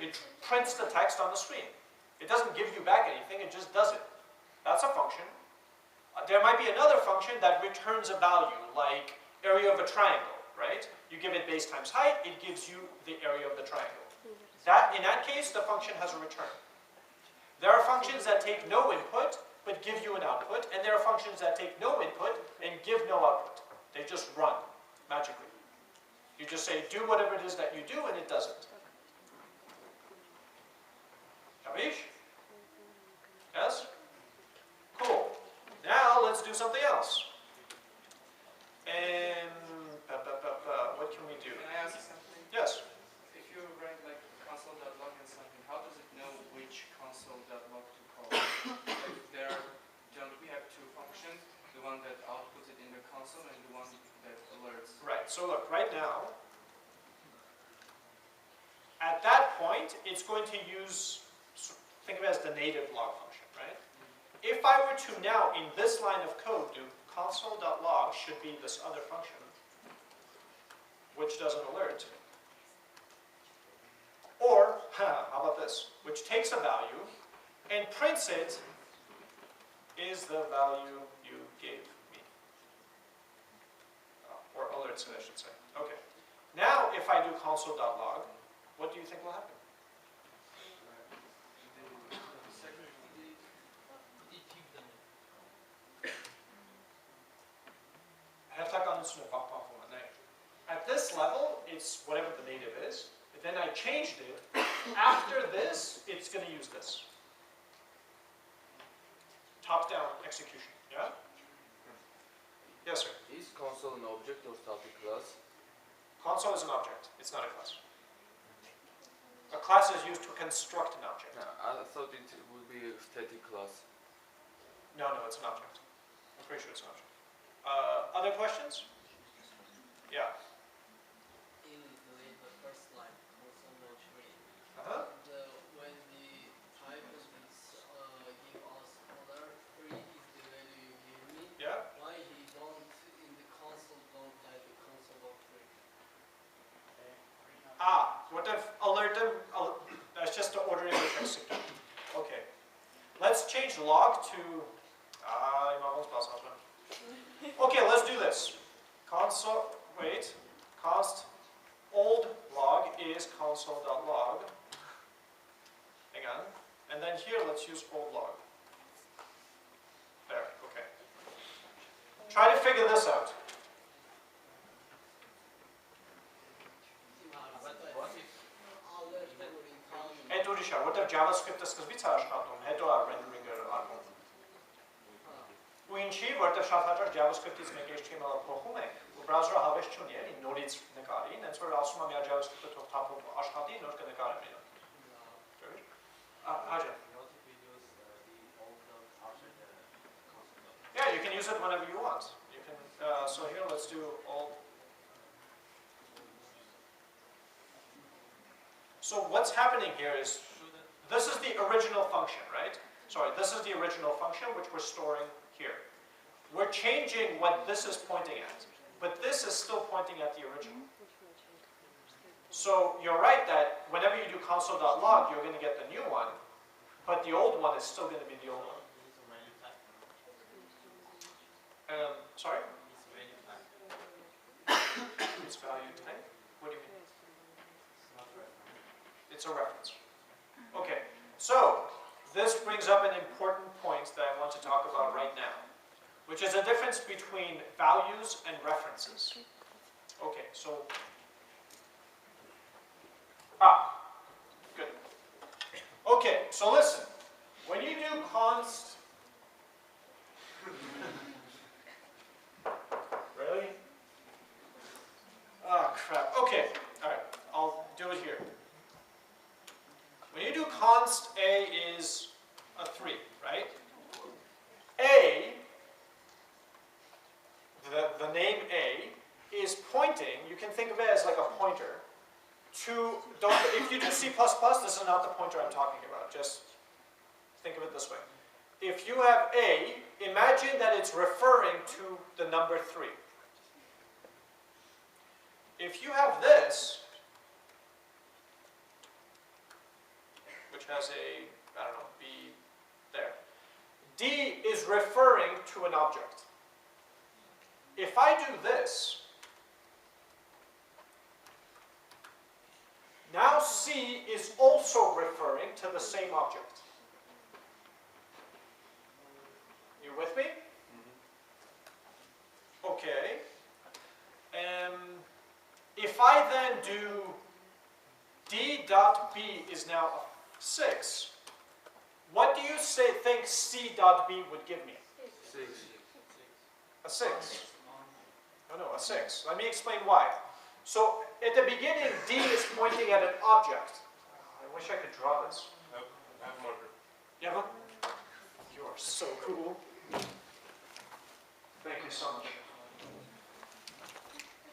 It prints the text on the screen. It doesn't give you back anything, it just does it. That's a function. There might be another function that returns a value, like area of a triangle, right? You give it base times height, it gives you the area of the triangle. In that case, the function has a return. There are functions that take no input, but give you an output, and there are functions that take no input and give no output. They just run, magically. You just say, do whatever it is that you do, and it does it. Capish? Yes? Cool. Now, let's do something else. And, what can we do? Can I ask something? Yes. If you write like console.log and something, how does it know which console.log to call? Like don't we have two functions, the one that outputs it in the console and the one that alerts? Right, so look, right now, at that point, it's going to use, think of it as the native log function, right? If I were to now, in this line of code, do console.log should be this other function, which doesn't alert. Or, how about this, which takes a value and prints it is the value you gave me. Or alerts it, I should say. Okay. Now, if I do console.log, what do you think will happen? At this level, it's whatever the native is. But then I changed it. After this, it's going to use this. Top-down execution. Yeah? Yes, sir. Is console an object or static class? Console is an object. It's not a class. A class is used to construct an object. No, I thought it would be a static class. No, it's an object. I'm pretty sure it's an object. Other questions? Yeah. In the first line, console.read, when the type is give us alert 3 is the value you give me, Yeah. why he don't in the console don't type the console.read? What if alert them? That's just the order in which execute. Okay. Let's change log to. Okay, let's do this. Console. Wait. Const old log is console.log. Hang on. And then here, let's use old log. There. Okay. Try to figure this out. Հետո ուրիշ է, որտեղ JavaScript-ը սկզբից է աշխատում, հետո է rendering-ը անում։ Ու ինչի, որտեղ շատ հաճախ JavaScript-ից մենք HTML-ը փոխում ենք, ու browser-ը հավես չունի, էլի, նորից նկարի, հենց որ ասում եմ, միա JavaScript-ը թող թափով աշխատի, նոր կնկարեմ իրան։ Հաջա։ Yeah, you can use it whenever you want. You can, so here let's do all. So what's happening here is, this is the original function, right? Sorry, this is the original function which we're storing here. We're changing what this is pointing at, but this is still pointing at the original. So you're right that whenever you do console.log, you're going to get the new one, but the old one is still going to be the old one. Sorry? It's value type? What do you mean? It's a reference. Okay, so this brings up an important point that I want to talk about right now, which is a difference between values and references. Okay, so good. Okay, so listen. When you do const, really? Oh crap. Okay, all right. I'll do it here. When you do const A is a 3, right? A, the name A, is pointing, you can think of it as like a pointer, to, if you do C++, this is not the pointer I'm talking about, just think of it this way. If you have A, imagine that it's referring to the number 3. If you have this, which has a, I don't know, B there. D is referring to an object. If I do this, now C is also referring to the same object. You with me? Okay. If I then do D dot B is now 6, what do you think C dot B would give me? 6. A 6. No, a 6. Let me explain why. So at the beginning, D is pointing at an object. I wish I could draw this. I have a marker. You have one? You are so cool. Thank you so much.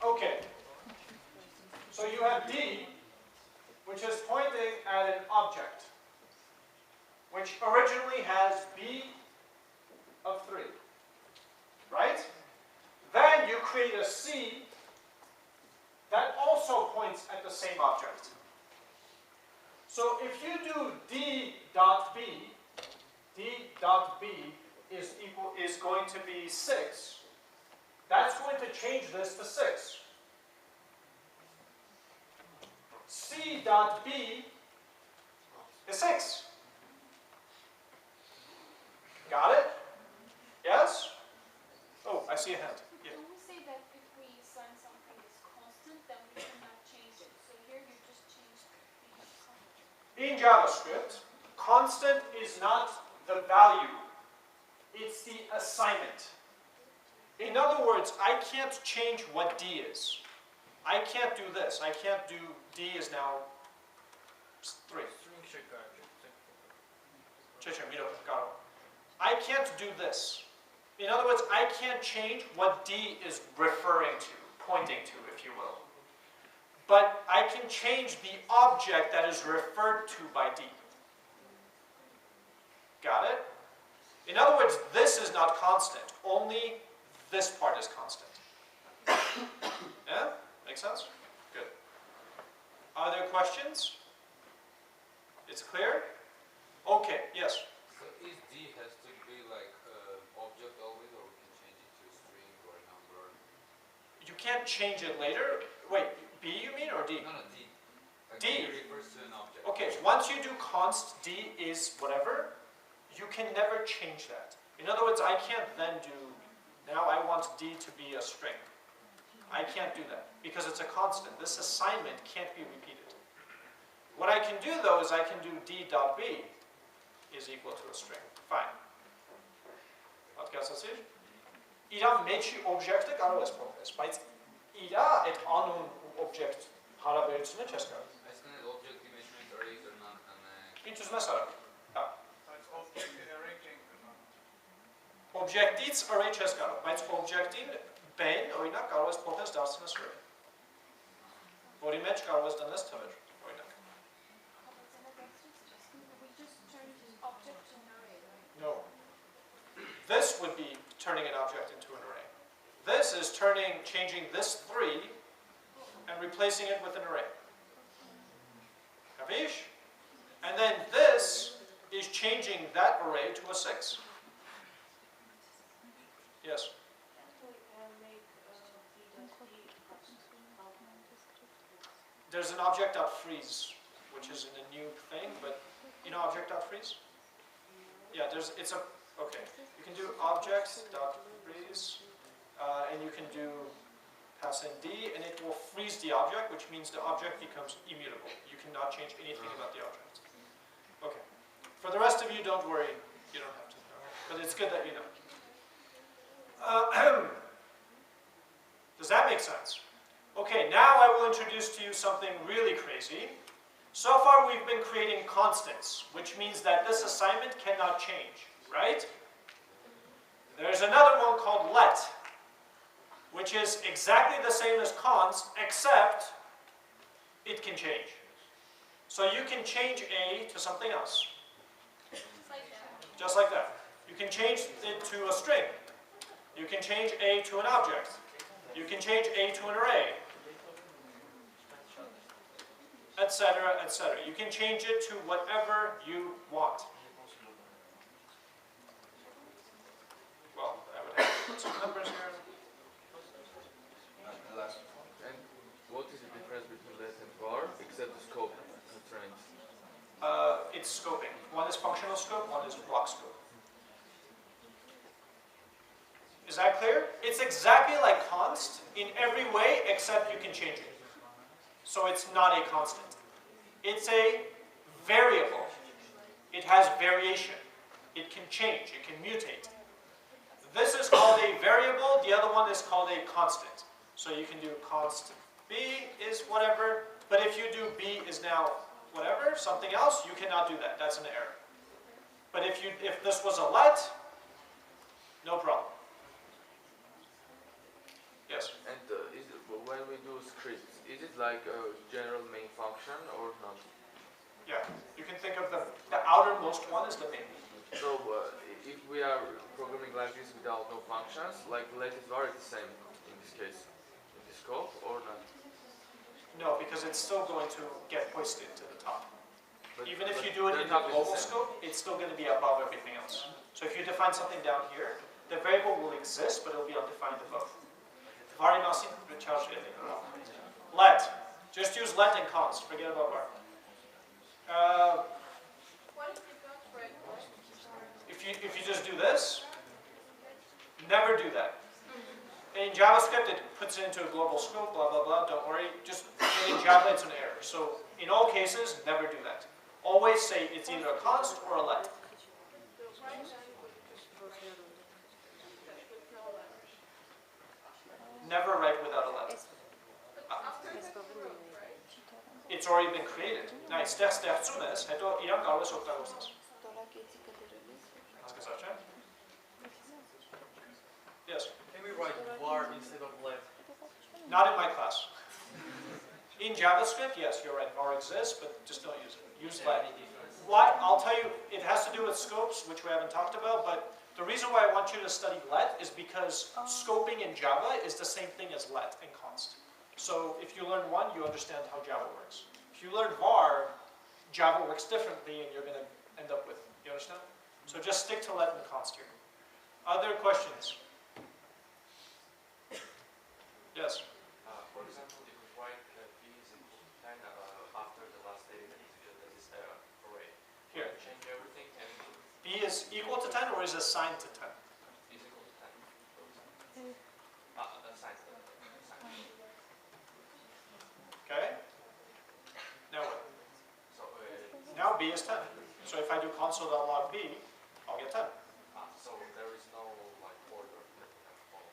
Okay. So you have D, which is pointing at an object, which originally has B of 3, right? Then you create a C that points at the same object. So if you do d dot b is going to be 6. That's going to change this to 6. C dot b is 6. Got it? Yes? Oh, I see a hand. Yeah. Can we say that if we assign something as constant, then we cannot change it? So here you just changed the constant. In JavaScript, constant is not the value, it's the assignment. In other words, I can't change what d is. I can't do this. I can't do d is now 3. I can't do this. In other words, I can't change what d is referring to, pointing to, if you will. But I can change the object that is referred to by d. Got it? In other words, this is not constant. Only this part is constant. Yeah? Make sense? Good. Are there questions? It's clear? Okay, yes? So is d has to be like object always, or we can change it to a string or a number? You can't change it later. Wait, b you mean or d? No, d. Like D. refers to an object. Okay, once you do const d is whatever, you can never change that. In other words, I can't then do, now I want d to be a string. I can't do that because it's a constant. This assignment can't be repeated. What I can do though is I can do d dot b is equal to a string. Fine. Պատկասացիր։ Իրա մեջի օբյեկտը կարող ես փոխես, բայց իրա այդ անուն օբյեկտ հարաբերությունը չես կարող։ Այսինքն object-ի մեջ մենք array կրնանք անենք։ Ինչ ուզում ես արա։ Հա։ Բայց object-ը array չենք կրնան։ Օբյեկտից array չես կարող, բայց օբյեկտին ben, օրինակ, կարող ես փոխես դարձնես array։ Որի մեջ կարող ես դնես թվեր, օրինակ։ We just turned object to an array, right? No. This would be turning an object into an array. This is changing this 3 and replacing it with an array. Capish? And then this is changing that array to a 6. Yes? There's an object.freeze, which is in a new thing, but you know object.freeze? Yeah, okay. You can do objects.freeze, and you can do pass in d, and it will freeze the object, which means the object becomes immutable. You cannot change anything about the object. Okay. For the rest of you, don't worry. You don't have to know. But it's good that you know. Does that make sense? Okay, now I will introduce to you something really crazy. So far we've been creating constants, which means that this assignment cannot change, right? There's another one called let, which is exactly the same as const, except it can change. So you can change a to something else. Just like that. You can change it to a string. You can change a to an object. You can change a to an array, etc., etc. You can change it to whatever you want. Well, I would have to put some numbers here. And what is the difference between let and var, except the scope constraints? It's scoping. One is functional scope, one is block scope. Is that clear? It's exactly like const in every way except you can change it. So it's not a constant. It's a variable. It has variation. It can change. It can mutate. This is called a variable. The other one is called a constant. So you can do const b is whatever. But if you do b is now whatever, something else, you cannot do that. That's an error. But if this was a let, no problem. Yes? And when we do scripts, is it like a general main function or not? Yeah. You can think of the outermost one as the main. So if we are programming like this without no functions, like let is var is the same in this case, in this scope or not? No, because it's still going to get hoisted to the top. But- Even if but you do it the in the top is the global same. scope, it's still going to be above everything else. So if you define something down here, the variable will exist, but it'll be undefined above. Var nothing, let. Just use let and const. Forget about var. What if you don't write what? If you just do this, never do that. In JavaScript, it puts it into a global scope, blah, blah, blah. Don't worry. Just in Java, it's an error. So in all cases, never do that. Always say it's either a const or a let. The right language just write that with no letters. Never write without a let. But after the group, right? It's already been created. Նա այստեղ ստեղծում ես, հետո իրան կարող ես օգտագործես։ Հասկացա՞ր։ Yes. Can we write var instead of let? Not in my class. In JavaScript, yes, you're right. var exists, but just don't use it. Use let. Why? I'll tell you, it has to do with scopes, which we haven't talked about, but the reason why I want you to study let is because scoping in Java is the same thing as let and const. So if you learn one, you understand how Java works. If you learn var, Java works differently and you're going to end up with, you understand? So just stick to let and const here. Other questions? Yes? For example, if we write b is equal to 10 after the last element that is array. Here. Change everything and B is equal to 10 or is assigned to 10? is equal to 10, for example. Assign. Okay? Now what? So, Now B is 10. So if I do console.log B, I'll get 10. so there is no like order that we have to follow.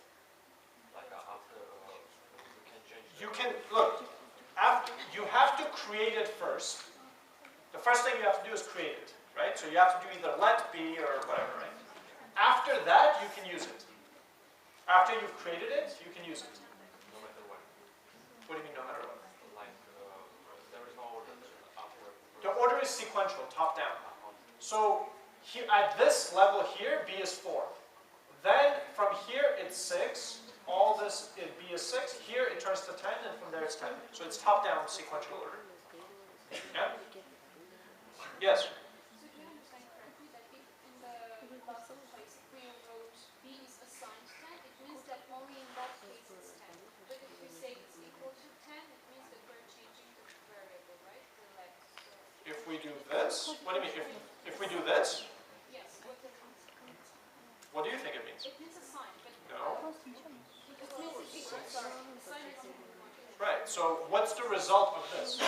Like after we can change. You can, look, after, you have to create it first. The first thing you have to do is create it, right? So you have to do either let B or whatever, right? After that, you can use it. After you've created it, you can use it. No matter what. What do you mean no matter what? Like there is no order after. The order is sequential, top down. So here, at this level here, B is 4. Then from here, it's 6. All this, B is 6. Here, it turns to 10, and from there, it's 10. So it's top down sequential order. Yeah? Yes? So do you understand correctly that if in the last place we wrote b is assigned 10, it means that only in that case it's 10. But if we say it's equal to 10, it means that we're changing the variable, right? The let. So If we do this, what do you mean? If we do this, yes, what does it mean? what do you think it means? It means assigned, but No? it means it's equal. Sorry, assigned is equal. Right, so what's the result of this?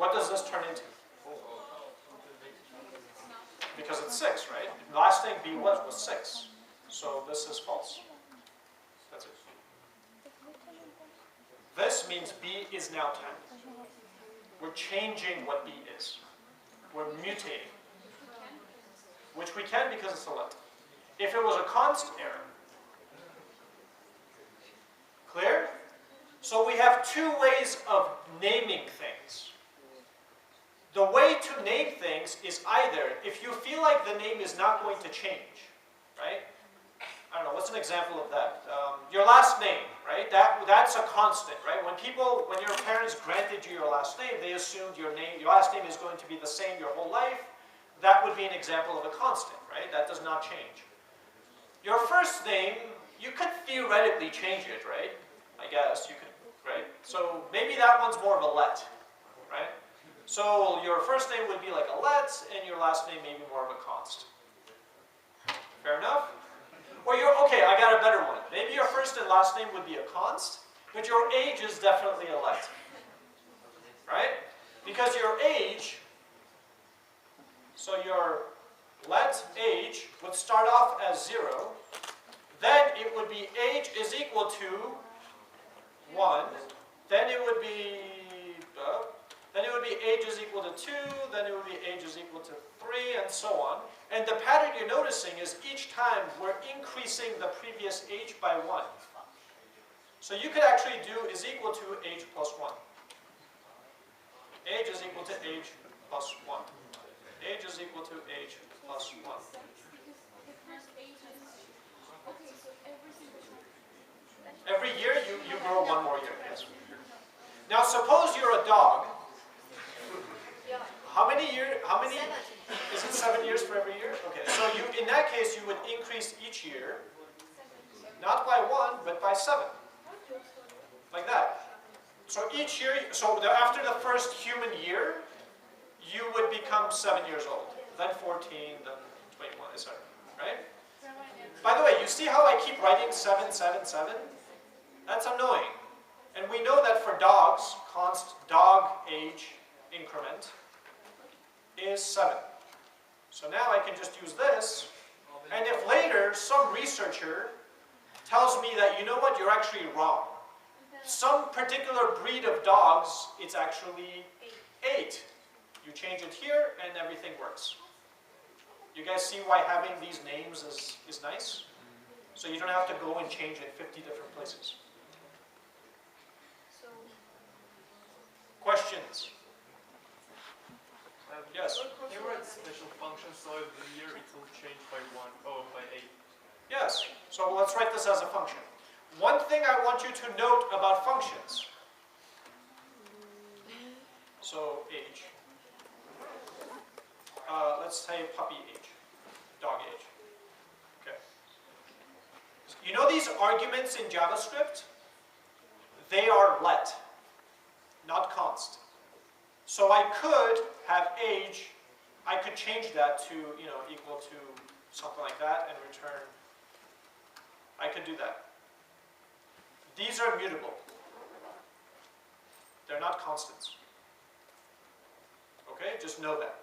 What does this turn into? Because it's 6, right? Last thing B was 6. So this is false. That's it. This means B is now 10. We're changing what B is. We're mutating. Which we can because it's a let. If it was a const error. Clear? So we have two ways of naming things. The way to name things is either, if you feel like the name is not going to change, right? I don't know, what's an example of that? Your last name, right? That's a constant, right? When your parents granted you your last name, they assumed your last name is going to be the same your whole life. That would be an example of a constant, right? That does not change. Your first name, you could theoretically change it, right? I guess you could, right? So maybe that one's more of a let, right? So your first name would be like a let, and your last name may be more of a const. Fair enough? Or okay, I got a better one. Maybe your first and last name would be a const, but your age is definitely a let. Right? Because your age, so your let age would start off as 0, then it would be age is equal to 1, then it would be age is equal to 2, then it would be age is equal to 3, and so on. And the pattern you're noticing is each time we're increasing the previous age by 1. So you could actually do is equal to age plus 1. Age is equal to age plus 1. Age is equal to age plus 1. Because the first age is okay. So every single time. Every year you grow 1 more year. Yes. Now increase each year, not by 1, but by 7. Like that. So each year, after the first human year, you would become 7 years old. Then 14, then 21, etc. Right? By the way, you see how I keep writing 7, 7, 7? That's annoying. And we know that for dogs, const dog age increment is 7. So now I can just use this, and if later some researcher tells me that, you know what, you're actually wrong. Some particular breed of dogs, it's actually 8. You change it here and everything works. You guys see why having these names is nice? So you don't have to go and change it 50 different places. Questions? Yes? They write special functions, so every year it will change by 1 or by 8. Yes. So let's write this as a function. One thing I want you to note about functions. So age. Let's say puppy age, dog age. Okay. You know these arguments in JavaScript? They are let, not const. So I could have age, I could change that to, equal to something like that and return. I could do that. These are mutable. They're not constants. Okay, just know that.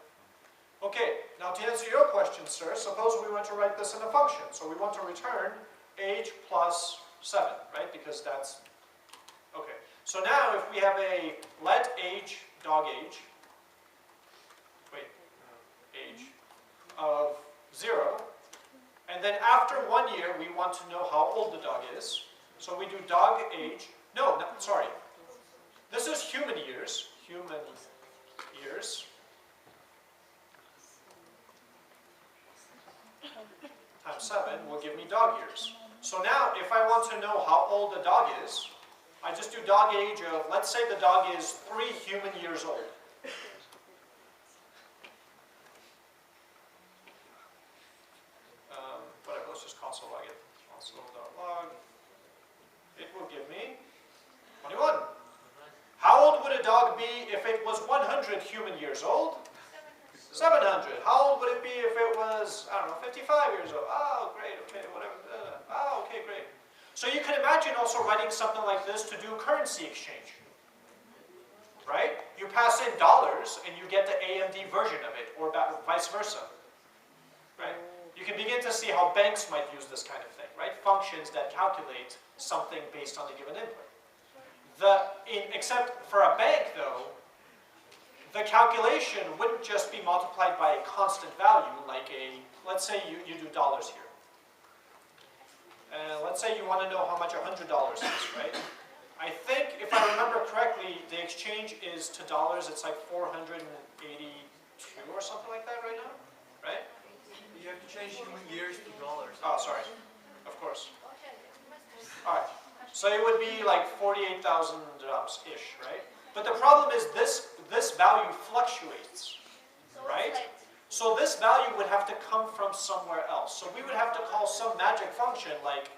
Okay, now to answer your question, sir, suppose we want to write this in a function. So we want to return age plus 7, right? Because that's, okay. So now if we have a let age, dog age, age of 0, and then after 1 year we want to know how old the dog is. So we do dog age, no, sorry. This is human years, times 7 will give me dog years. So now if I want to know how old the dog is, I just do dog age of, let's say the dog is 3 human years old. Whatever, let's just console log it. Console.log. It will give me 21. How old would a dog be if it was 100 human years old? 700. How old would it be if it was, I don't know, 55 years old? Oh, great, okay, whatever. Oh, okay, great. So you can imagine also writing something like this to do currency exchange. Right? You pass in dollars and you get the AMD version of it, or vice versa. Right? You can begin to see how banks might use this kind of thing, right? Functions that calculate something based on a given input. Except for a bank, though, the calculation wouldn't just be multiplied by a constant value, like let's say you do dollars here. And let's say you want to know how much $100 is, right? I think, if I remember correctly, the exchange is to dollars, it's like 482 or something like that right now, right? You have to change human years to dollars. Oh, sorry. Of course. All right. So it would be like 48,000-ish, right? But the problem is this value fluctuates, right? So this value would have to come from somewhere else. So we would have to call some magic function like